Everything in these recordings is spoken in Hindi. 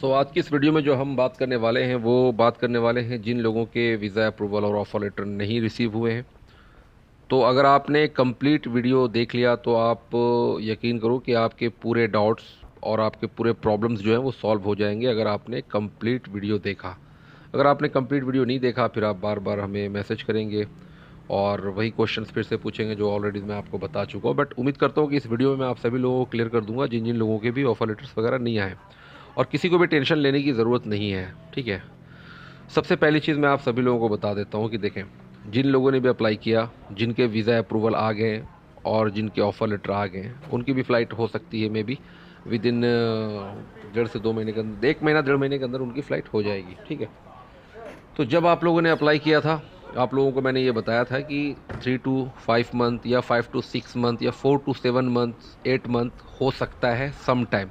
आज की इस वीडियो में जो हम बात करने वाले हैं वो बात करने वाले हैं जिन लोगों के वीज़ा अप्रूवल और ऑफ़र लेटर नहीं रिसीव हुए हैं। तो अगर आपने कंप्लीट वीडियो देख लिया तो आप यकीन करो कि आपके पूरे डाउट्स और आपके पूरे प्रॉब्लम्स जो हैं वो सॉल्व हो जाएंगे अगर आपने कंप्लीट वीडियो देखा। अगर आपने कंप्लीट वीडियो नहीं देखा फिर आप बार बार हमें मैसेज करेंगे और वही क्वेश्चंस फिर से पूछेंगे जो ऑलरेडी मैं आपको बता चुका हूँ। बट उम्मीद करता हूँ कि इस वीडियो में मैं आप सभी लोगों को क्लियर कर दूंगा जिन जिन लोगों के भी ऑफ़र लेटर्स वगैरह नहीं आए, और किसी को भी टेंशन लेने की ज़रूरत नहीं है। ठीक है। सबसे पहली चीज़ मैं आप सभी लोगों को बता देता हूँ कि देखें, जिन लोगों ने भी अप्लाई किया, जिनके वीज़ा अप्रूवल आ गए और जिनके ऑफ़र लेटर आ गए हैं, उनकी भी फ़्लाइट हो सकती है, मे बी विद इन 1.5 से 2 महीने के अंदर, 1 महीना 1.5 महीने के अंदर उनकी फ़्लाइट हो जाएगी। ठीक है। तो जब आप लोगों ने अप्लाई किया था, आप लोगों को मैंने ये बताया था कि 3 to 5 मंथ या 5 to 6 मंथ या 4 to 7 मंथ 8 मंथ हो सकता है सम टाइम।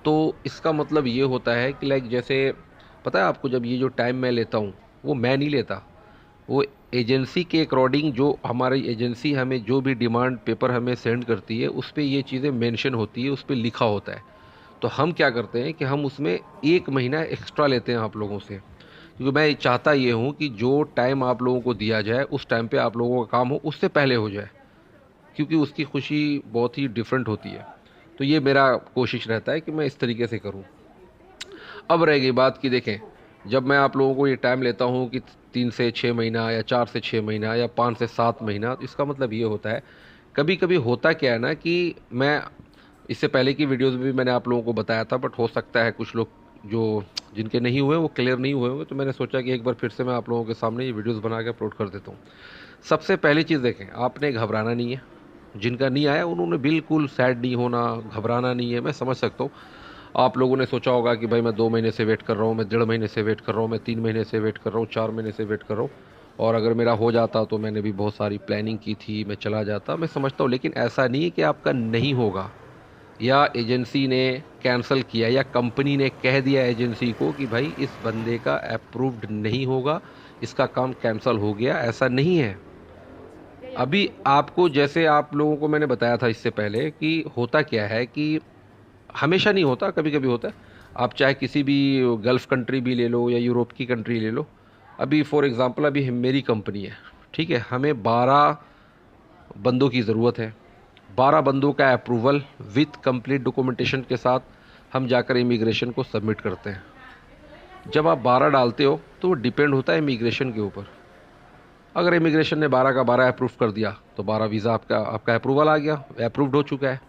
तो इसका मतलब ये होता है कि लाइक जैसे पता है आपको, जब ये जो टाइम मैं लेता हूँ वो मैं नहीं लेता, वो एजेंसी के अकॉर्डिंग, जो हमारी एजेंसी हमें जो भी डिमांड पेपर हमें सेंड करती है उस पे ये चीज़ें मेंशन होती है, उस पे लिखा होता है। तो हम क्या करते हैं कि हम उसमें 1 महीना एक्स्ट्रा लेते हैं आप लोगों से, क्योंकि मैं चाहता ये हूँ कि जो टाइम आप लोगों को दिया जाए उस टाइम पे आप लोगों का काम हो उससे पहले हो जाए, क्योंकि उसकी खुशी बहुत ही डिफरेंट होती है। तो ये मेरा कोशिश रहता है कि मैं इस तरीके से करूँ। अब रह गई बात कि देखें, जब मैं आप लोगों को ये टाइम लेता हूँ कि 3 से 6 महीना या 4 से 6 महीना या 5 से 7 महीना, तो इसका मतलब ये होता है, कभी कभी होता क्या है ना कि मैं इससे पहले की वीडियोस में भी मैंने आप लोगों को बताया था, बट हो सकता है कुछ लोग जो जिनके नहीं हुए वो क्लियर नहीं हुए होंगे, तो मैंने सोचा कि एक बार फिर से मैं आप लोगों के सामने ये वीडियोस बना के अपलोड कर देता हूँ। सबसे पहली चीज़ देखें, आपने घबराना नहीं है। जिनका नहीं आया उन्होंने बिल्कुल सैड नहीं होना, घबराना नहीं है। मैं समझ सकता हूँ, आप लोगों ने सोचा होगा कि भाई मैं 2 महीने से वेट कर रहा हूँ, मैं 1.5 महीने से वेट कर रहा हूँ, मैं 3 महीने से वेट कर रहा हूँ, 4 महीने से वेट कर रहा हूँ, और अगर मेरा हो जाता तो मैंने भी बहुत सारी प्लानिंग की थी, मैं चला जाता। मैं समझता हूँ, लेकिन ऐसा नहीं है कि आपका नहीं होगा, या एजेंसी ने कैंसिल किया या कंपनी ने कह दिया एजेंसी को कि भाई इस बंदे का अप्रूव्ड नहीं होगा, इसका काम कैंसिल हो गया, ऐसा नहीं है। अभी आपको, जैसे आप लोगों को मैंने बताया था इससे पहले, कि होता क्या है कि हमेशा नहीं होता, कभी कभी होता है। आप चाहे किसी भी गल्फ़ कंट्री भी ले लो या यूरोप की कंट्री ले लो। अभी फॉर एग्ज़ाम्पल अभी मेरी कंपनी है, ठीक है, हमें 12 बंदों की ज़रूरत है। 12 बंदों का अप्रूवल विथ कंप्लीट डॉक्यूमेंटेशन के साथ हम जाकर इमिग्रेशन को सबमिट करते हैं। जब आप 12 डालते हो तो वो डिपेंड होता है इमिग्रेशन के ऊपर। अगर इमिग्रेशन ने 12 का 12 अप्रूव कर दिया तो 12 वीज़ा आपका आपका अप्रूवल आ गया, अप्रूव्ड हो चुका है।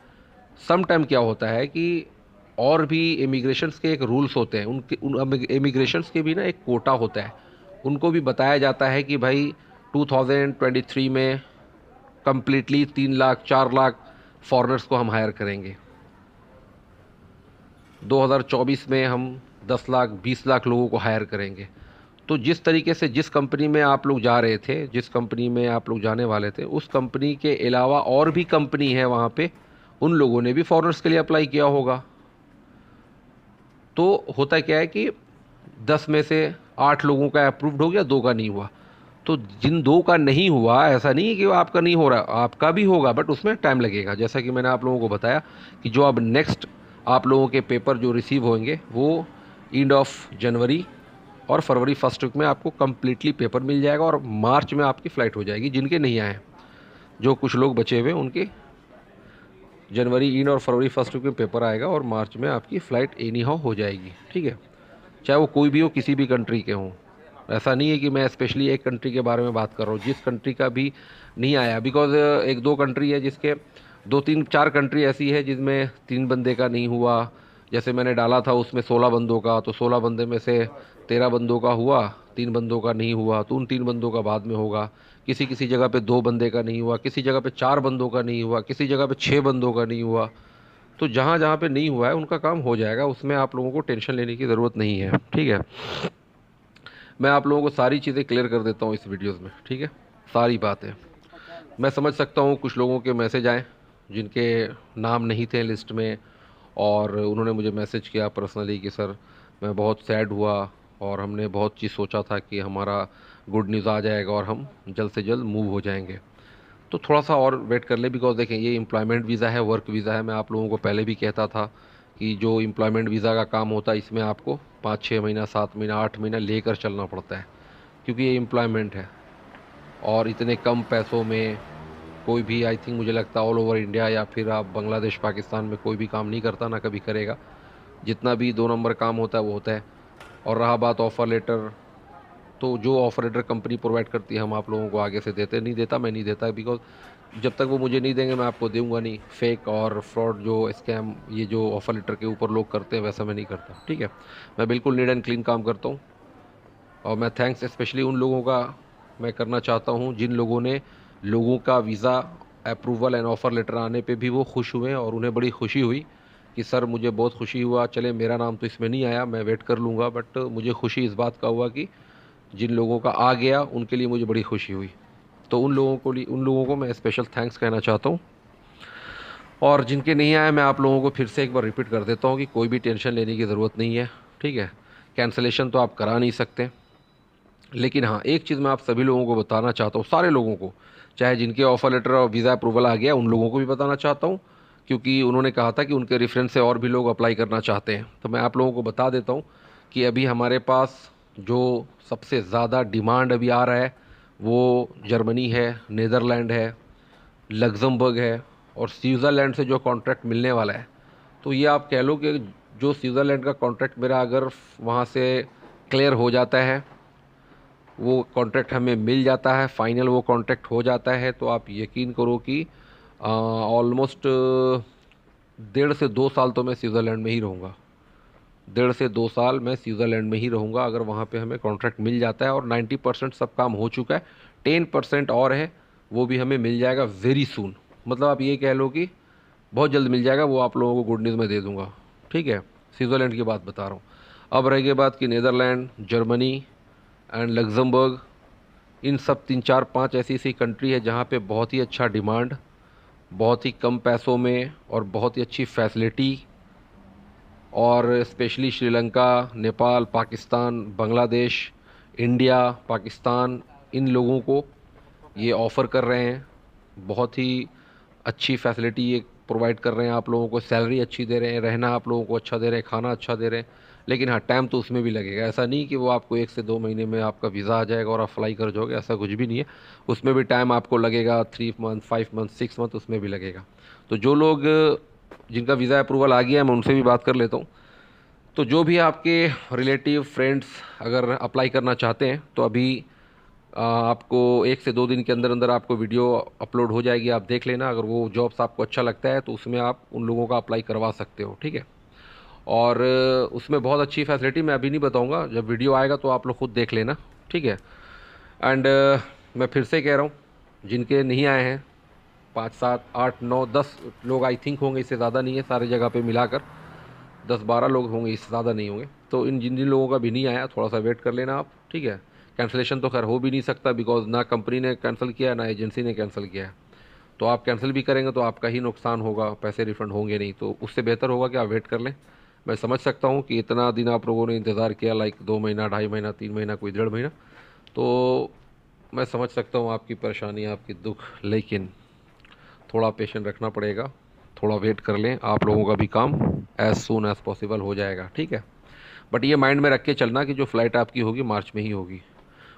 सम टाइम क्या होता है कि और भी इमिग्रेशंस के एक रूल्स होते हैं, उनके उन इमिग्रेशंस के भी ना एक कोटा होता है। उनको भी बताया जाता है कि भाई 2023 में कंप्लीटली 3 लाख 4 लाख फॉरेनर्स को हम हायर करेंगे, 2024 में हम 10 लाख 20 लाख लोगों को हायर करेंगे। तो जिस तरीके से जिस कंपनी में आप लोग जा रहे थे, जिस कंपनी में आप लोग जाने वाले थे, उस कंपनी के अलावा और भी कंपनी है वहाँ पे, उन लोगों ने भी फॉरेनर्स के लिए अप्लाई किया होगा। तो होता क्या है कि 10 में से 8 लोगों का अप्रूव्ड हो गया, 2 का नहीं हुआ। तो जिन 2 का नहीं हुआ, ऐसा नहीं है कि वो आपका नहीं हो रहा, आपका भी होगा, बट उसमें टाइम लगेगा। जैसा कि मैंने आप लोगों को बताया कि जो अब नेक्स्ट आप लोगों के पेपर जो रिसीव होंगे वो एंड ऑफ जनवरी और फरवरी फर्स्ट वीक में आपको कम्प्लीटली पेपर मिल जाएगा, और मार्च में आपकी फ़्लाइट हो जाएगी। जिनके नहीं आए हैं, जो कुछ लोग बचे हुए, उनके जनवरी एंड और फरवरी फर्स्ट वीक में पेपर आएगा और मार्च में आपकी फ़्लाइट एनी हाउ हो जाएगी। ठीक है। चाहे वो कोई भी हो, किसी भी कंट्री के हों। ऐसा नहीं है कि मैं स्पेशली एक कंट्री के बारे में बात कर रहा हूँ, जिस कंट्री का भी नहीं आया, बिकॉज एक दो कंट्री है जिसके, 2 3 4 कंट्री ऐसी है जिसमें 3 बंदे का नहीं हुआ। जैसे मैंने डाला था उसमें 16 बंदों का, तो 16 बंदे में से 13 बंदों का हुआ, 3 बंदों का नहीं हुआ, तो उन 3 बंदों का बाद में होगा। किसी किसी जगह पे 2 बंदे का नहीं हुआ, किसी जगह पे 4 बंदों का नहीं हुआ, किसी जगह पे 6 बंदों का नहीं हुआ। तो जहाँ जहाँ पे नहीं हुआ है उनका काम हो जाएगा, उसमें आप लोगों को टेंशन लेने की ज़रूरत नहीं है। ठीक है। मैं आप लोगों को सारी चीज़ें क्लियर कर देता हूँ इस वीडियोज़ में। ठीक है। सारी बातें मैं समझ सकता हूँ, कुछ लोगों के मैसेज आए जिनके नाम नहीं थे लिस्ट में, और उन्होंने मुझे मैसेज किया पर्सनली कि सर मैं बहुत सैड हुआ, और हमने बहुत चीज़ सोचा था कि हमारा गुड न्यूज़ आ जाएगा और हम जल्द से जल्द मूव हो जाएंगे। तो थोड़ा सा और वेट कर ले, बिकॉज देखें ये एम्प्लॉयमेंट वीज़ा है, वर्क वीज़ा है। मैं आप लोगों को पहले भी कहता था कि जो एम्प्लॉयमेंट वीज़ा का काम होता है इसमें आपको 5-6 महीना, 7 महीना, 8 महीना लेकर चलना पड़ता है, क्योंकि ये एम्प्लॉयमेंट है और इतने कम पैसों में कोई भी, आई थिंक मुझे लगता है ऑल ओवर इंडिया या फिर आप बांग्लादेश पाकिस्तान में कोई भी काम नहीं करता, ना कभी करेगा। जितना भी 2 नंबर काम होता है वो होता है। और रहा बात ऑफ़र लेटर, तो जो ऑफ़र लेटर कंपनी प्रोवाइड करती है हम आप लोगों को आगे से देते नहीं, देता मैं नहीं देता, बिकॉज जब तक वो मुझे नहीं देंगे मैं आपको दूंगा नहीं। फेक और फ्रॉड जो स्कैम ये जो ऑफ़र लेटर के ऊपर लोग करते हैं वैसा मैं नहीं करता, ठीक है। मैं बिल्कुल नीट एंड क्लीन काम करता हूँ। और मैं थैंक्स स्पेशली उन लोगों का मैं करना चाहता हूँ जिन लोगों ने लोगों का visa approval and offer letter आने पे भी वो खुश हुए और उन्हें बड़ी खुशी हुई कि सर मुझे बहुत खुशी हुआ, चले मेरा नाम तो इसमें नहीं आया, मैं वेट कर लूँगा, बट मुझे खुशी इस बात का हुआ कि जिन लोगों का आ गया उनके लिए मुझे बड़ी खुशी हुई। तो उन लोगों को मैं स्पेशल थैंक्स कहना चाहता हूँ। और जिनके नहीं आए मैं आप लोगों को फिर से एक बार रिपीट कर देता हूँ कि कोई भी टेंशन लेने की ज़रूरत नहीं है, ठीक है। कैंसलेशन तो आप करा नहीं सकते, लेकिन हाँ एक चीज़ मैं आप सभी लोगों को बताना चाहता हूँ, सारे लोगों को, चाहे जिनके ऑफ़र लेटर और वीज़ा अप्रूवल आ गया उन लोगों को भी बताना चाहता हूँ, क्योंकि उन्होंने कहा था कि उनके रेफरेंस से और भी लोग अप्लाई करना चाहते हैं। तो मैं आप लोगों को बता देता हूँ कि अभी हमारे पास जो सबसे ज़्यादा डिमांड अभी आ रहा है वो जर्मनी है, नीदरलैंड है, लग्जमबर्ग है और स्विट्ज़रलैंड से जो कॉन्ट्रैक्ट मिलने वाला है। तो ये आप कह लो कि जो स्विट्ज़रलैंड का कॉन्ट्रैक्ट मेरा अगर वहाँ से क्लियर हो जाता है, वो कॉन्ट्रैक्ट हमें मिल जाता है, फाइनल वो कॉन्ट्रैक्ट हो जाता है, तो आप यकीन करो कि ऑलमोस्ट 1.5 से 2 साल तो मैं स्विट्ज़रलैंड में ही रहूँगा। 1.5 से 2 साल मैं स्विट्ज़रलैंड में ही रहूँगा अगर वहाँ पे हमें कॉन्ट्रैक्ट मिल जाता है। और 90% सब काम हो चुका है, 10% और है, वो भी हमें मिल जाएगा वेरी सून। मतलब आप ये कह लो कि बहुत जल्द मिल जाएगा, वो आप लोगों को गुड न्यूज़ में दे दूँगा, ठीक है। स्विट्ज़रलैंड की बात बता रहा हूँ। अब रह गई बात कि नीदरलैंड, जर्मनी एंड लग्जमबर्ग, इन सब 3-4-5 ऐसी ऐसी कंट्री है जहाँ पे बहुत ही अच्छा डिमांड, बहुत ही कम पैसों में और बहुत ही अच्छी फैसिलिटी, और स्पेशली श्रीलंका, नेपाल, पाकिस्तान, बांग्लादेश, इंडिया, पाकिस्तान, इन लोगों को ये ऑफ़र कर रहे हैं। बहुत ही अच्छी फैसिलिटी ये प्रोवाइड कर रहे हैं आप लोगों को, सैलरी अच्छी दे रहे हैं, रहना आप लोगों को अच्छा दे रहे हैं, खाना अच्छा दे रहे हैं। लेकिन हाँ टाइम तो उसमें भी लगेगा, ऐसा नहीं कि वो आपको 1 से 2 महीने में आपका वीज़ा आ जाएगा और आप अप्लाई कर जाओगे, ऐसा कुछ भी नहीं है। उसमें भी टाइम आपको लगेगा, 3 मंथ, 5 मंथ, 6 मंथ उसमें भी लगेगा। तो जो लोग जिनका वीज़ा अप्रूवल आ गया है मैं उनसे भी बात कर लेता हूँ। तो जो भी आपके रिलेटिव फ्रेंड्स अगर अप्लाई करना चाहते हैं तो अभी आपको 1 से 2 दिन के अंदर अंदर आपको वीडियो अपलोड हो जाएगी, आप देख लेना। अगर वो जॉब्स आपको अच्छा लगता है तो उसमें आप उन लोगों का अप्लाई करवा सकते हो, ठीक है। और उसमें बहुत अच्छी फैसिलिटी मैं अभी नहीं बताऊंगा, जब वीडियो आएगा तो आप लोग खुद देख लेना, ठीक है। एंड मैं फिर से कह रहा हूँ, जिनके नहीं आए हैं 5, 7, 8, 9, 10 लोग आई थिंक होंगे, इससे ज़्यादा नहीं है, सारी जगह पे मिलाकर 10-12 लोग होंगे, इससे ज़्यादा नहीं होंगे। तो इन जिन जिन लोगों का भी नहीं आया थोड़ा सा वेट कर लेना आप, ठीक है। कैंसिलेशन तो खैर हो भी नहीं सकता, बिकॉज ना कंपनी ने कैंसिल किया ना एजेंसी ने कैंसिल किया है। तो आप कैंसिल भी करेंगे तो आपका ही नुकसान होगा, पैसे रिफ़ंड होंगे नहीं। तो उससे बेहतर होगा कि आप वेट कर लें। मैं समझ सकता हूँ कि इतना दिन आप लोगों ने इंतज़ार किया, लाइक 2 महीना, 2.5 महीना, 3 महीना, कोई 1.5 महीना, तो मैं समझ सकता हूँ आपकी परेशानी, आपकी दुख, लेकिन थोड़ा पेशेंस रखना पड़ेगा, थोड़ा वेट कर लें, आप लोगों का भी काम एज़ सून एज़ पॉसिबल हो जाएगा, ठीक है। बट ये माइंड में रख के चलना कि जो फ़्लाइट आपकी होगी मार्च में ही होगी।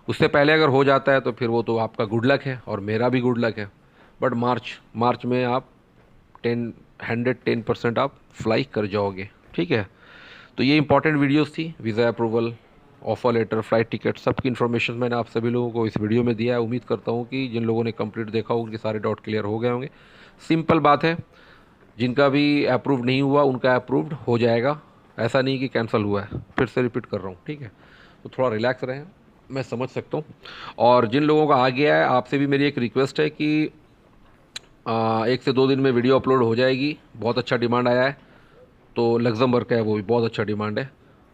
उससे पहले अगर हो जाता है तो फिर वो तो आपका गुड लक है और मेरा भी गुड लक है। बट मार्च में आप 10% आप फ्लाई कर जाओगे, ठीक है। तो ये इंपॉर्टेंट वीडियोस थी, visa approval, offer letter, flight ticket, सब की इन्फॉर्मेशन मैंने आप सभी लोगों को इस वीडियो में दिया है। उम्मीद करता हूँ कि जिन लोगों ने कंप्लीट देखा हो उनके सारे डाउट क्लियर हो गए होंगे। सिंपल बात है, जिनका भी अप्रूव नहीं हुआ उनका अप्रूव्ड हो जाएगा, ऐसा नहीं कि कैंसिल हुआ है। फिर से रिपीट कर रहा हूँ, ठीक है। तो थोड़ा रिलैक्स रहें, मैं समझ सकता हूँ। और जिन लोगों का आ गया है आपसे भी मेरी एक रिक्वेस्ट है कि 1 से 2 दिन में वीडियो अपलोड हो जाएगी। बहुत अच्छा डिमांड आया है, तो लग्जमबर्ग का है, वो भी बहुत अच्छा डिमांड है।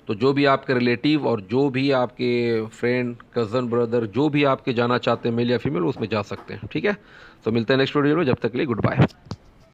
तो जो भी आपके रिलेटिव और जो भी आपके फ्रेंड, कज़न, ब्रदर, जो भी आपके जाना चाहते हैं, मेल या फीमेल, उसमें जा सकते हैं, ठीक है। तो मिलते हैं नेक्स्ट वीडियो में, जब तक के लिए गुड बाय।